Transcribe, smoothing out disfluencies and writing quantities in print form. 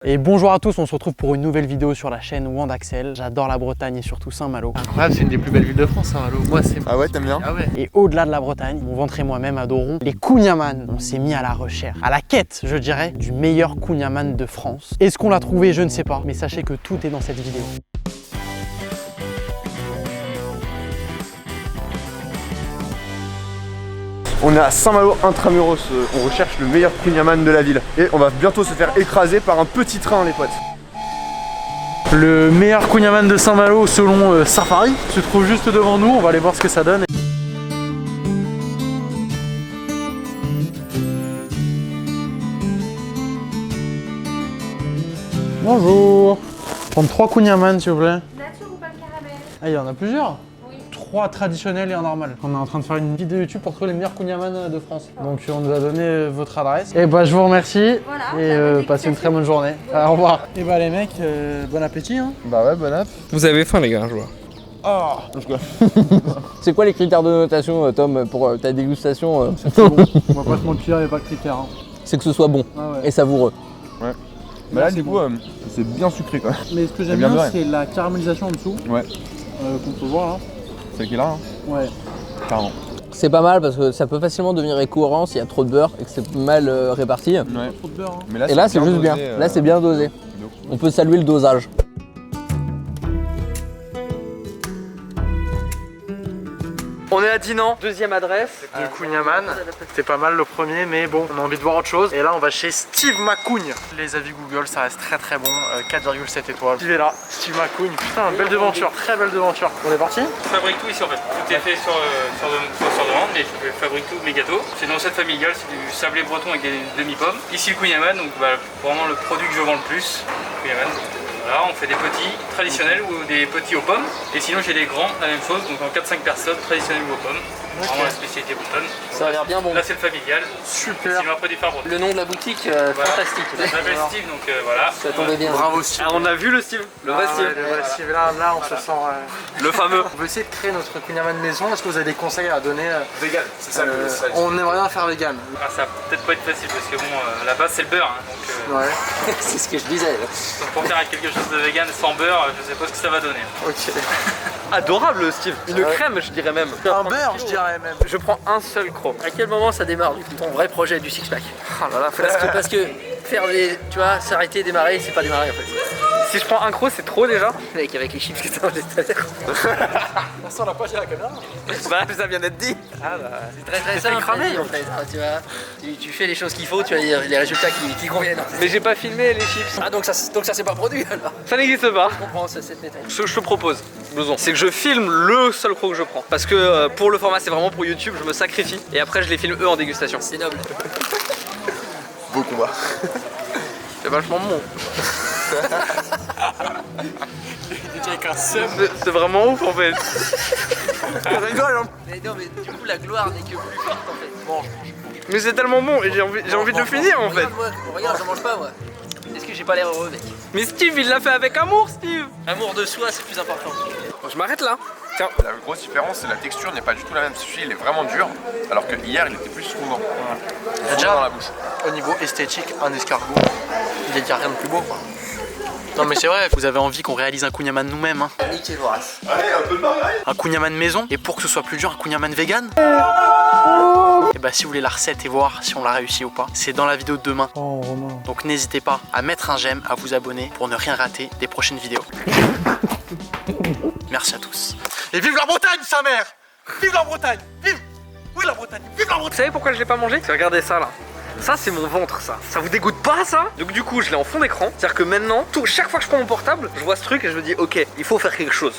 Et bonjour à tous, on se retrouve pour une nouvelle vidéo sur la chaîne Wandaxel. J'adore la Bretagne et surtout Saint-Malo. Incroyable, c'est une des plus belles villes de France, Saint-Malo. Moi, c'est... Ah ouais, t'aimes bien? Ah ouais. Et au-delà de la Bretagne, mon ventre et moi-même adorons les Kouign-Amann. On s'est mis à la recherche, à la quête, je dirais, du meilleur Kouign-Amann de France. Est-ce qu'on l'a trouvé? Je ne sais pas, mais sachez que tout est dans cette vidéo. On est à Saint-Malo Intramuros, on recherche le meilleur Kouign-Amann de la ville. Et on va bientôt se faire écraser par un petit train les potes. Le meilleur Kouign-Amann de Saint-Malo selon Safari se trouve juste devant nous, on va aller voir ce que ça donne. Bonjour. Prendre 3 Kouign-Amann s'il vous plaît. Nature ou pas le caramel? Ah, il y en a plusieurs. Oui. 3 traditionnels et un normal. On est en train de faire une vidéo YouTube pour trouver les meilleurs Kouign-Amann de France. Donc on nous a donné votre adresse. Et bah je vous remercie. Voilà, Et passez une très bonne journée. Au revoir. Et bah les mecs, bon appétit hein. Bah ouais, bon app. Vous avez faim les gars, je vois. C'est quoi les critères de notation, Tom, pour ta dégustation On va pas se mentir, il n'y a pas de critères. Hein. C'est que ce soit bon Ah ouais. et savoureux. Bah là du coup, c'est bien sucré quoi. Mais ce que j'aime bien bien, vrai. c'est la caramélisation en dessous. Ouais. Qu'on peut voir là. Celle qui est là, hein. Ouais. Carrément. C'est pas mal parce que ça peut facilement devenir écœurant s'il y a trop de beurre et que c'est mal réparti. Ouais. Trop de beurre. Hein. Mais là, Et là, c'est juste bien. dosé, Là, c'est bien dosé. de ouf. On peut saluer le dosage. On est à Dinan, deuxième adresse de Kouign-Amann. C'était pas mal le premier, mais bon, on a envie de voir autre chose. Et là, on va chez Steve McCougne. Les avis Google, ça reste très très bon. 4,7 étoiles. Steve est là, Steve McCougne. Putain, belle devanture, très belle devanture. On est parti? Je fabrique tout ici en fait. Tout est fait sur demande, mais je fabrique tous mes gâteaux. C'est une recette familiale, c'est du sablé breton avec des demi-pommes. Ici le Kouign-Amann, donc vraiment le produit que je vends le plus. Kouign-Amann. Voilà, on fait des petits traditionnels ou des petits aux pommes. Et sinon j'ai des grands, la même chose, donc en 4-5 personnes, traditionnels ou aux pommes. Vraiment la spécialité bretonne. Ça a l'air bien bon. Là c'est le familial. Super. Sinon après du phare breton. Le nom de la boutique, Voilà. fantastique. Ça s'appelle Steve, donc voilà. Ça tombait bien. Bravo Steve. Ah, on a vu le Steve, le vrai Steve. Le vrai Steve, là on se sent... Le fameux. On veut essayer de créer notre Kouign-Amann maison. Est-ce que vous avez des conseils à donner? Vegan, c'est ça On aimerait bien faire vegan. Ah, ça va peut-être pas être facile parce que bon, à la base c'est le beurre. Hein, donc Ouais. C'est ce que je disais. donc pour faire quelque chose de vegan sans beurre, je sais pas ce que ça va donner. Ok. Adorable le Steve. Une crème, je dirais même. Un beurre, je dirais même. Je prends un seul croc. À quel moment ça démarre du coup ton vrai projet du six-pack? Ah là là, Parce que faire des. Tu vois, s'arrêter, démarrer, c'est pas démarrer en fait. si je prends un croc, c'est trop déjà. Mec, avec les chips que t'as mangé tout à l'heure. On l'a pas chez la caméra. Bah, ça vient d'être dit. C'est très simple cramé, en fait. Tu vois, tu fais les choses qu'il faut, tu as les résultats qui conviennent. Mais j'ai pas filmé les chips. Ah donc ça s'est pas produit alors. Ça n'existe pas. Je comprends cette méthode. Ce que je te propose, Blouson, c'est que je filme le seul croc que je prends. Parce que pour le format, c'est vraiment pour YouTube, je me sacrifie. Et après, je les filme eux en dégustation. C'est noble. Beau combat. C'est vachement bon. Déjà avec un seum. C'est vraiment ouf en fait. On rigole hein. Mais non mais du coup la gloire n'est que plus forte en fait. Bon, Mais c'est tellement bon et j'ai envie de le finir en fait. Regarde, je mange pas moi. Est-ce que j'ai pas l'air heureux mec? Mais Steve, il l'a fait avec amour, Steve. Amour de soi c'est plus important. Bon, je m'arrête là. Tiens. La grosse différence, c'est la texture n'est pas du tout la même. Celui-ci, il est vraiment dur, alors que hier, il était plus fondant. Déjà Dans la bouche. au niveau esthétique, un escargot, il n'y a rien de plus beau quoi. Non mais c'est vrai, vous avez envie qu'on réalise un Kouign-Amann nous-mêmes hein. Nick et Vorace. Allez, un peu de margarine. Un Kouign-Amann maison, et pour que ce soit plus dur, un Kouign-Amann vegan. Et bah si vous voulez la recette et voir si on l'a réussi ou pas, c'est dans la vidéo de demain. Oh Romain. Donc n'hésitez pas à mettre un j'aime, à vous abonner pour ne rien rater des prochaines vidéos. Merci à tous. Et vive la Bretagne, sa mère! Vive la Bretagne! Vive! Oui la Bretagne! Vive la Bretagne! Vous savez pourquoi je l'ai pas mangé? Regardez ça là. Ça c'est mon ventre ça. Ça vous dégoûte pas ça? Donc du coup je l'ai en fond d'écran. C'est-à-dire que maintenant, chaque fois que je prends mon portable, je vois ce truc et je me dis ok, il faut faire quelque chose.